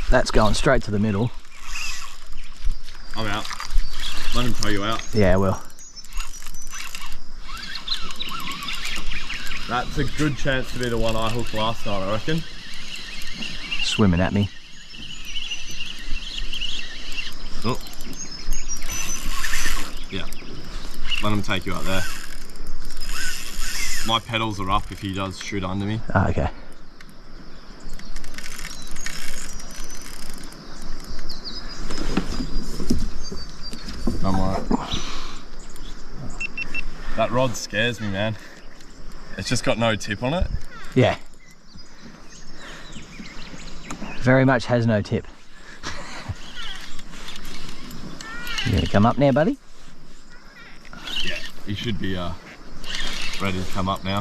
That's going straight to the middle. I'm out. Let him tow you out. Yeah, well. That's a good chance to be the one I hooked last night, I reckon. Swimming at me. Oh. Yeah. Let him take you out there. My pedals are up if he does shoot under me. Ah, okay. I'm alright. That rod scares me, man. It's just got no tip on it. Yeah. Very much has no tip. You gonna come up now, buddy? Yeah, he should be ready to come up now.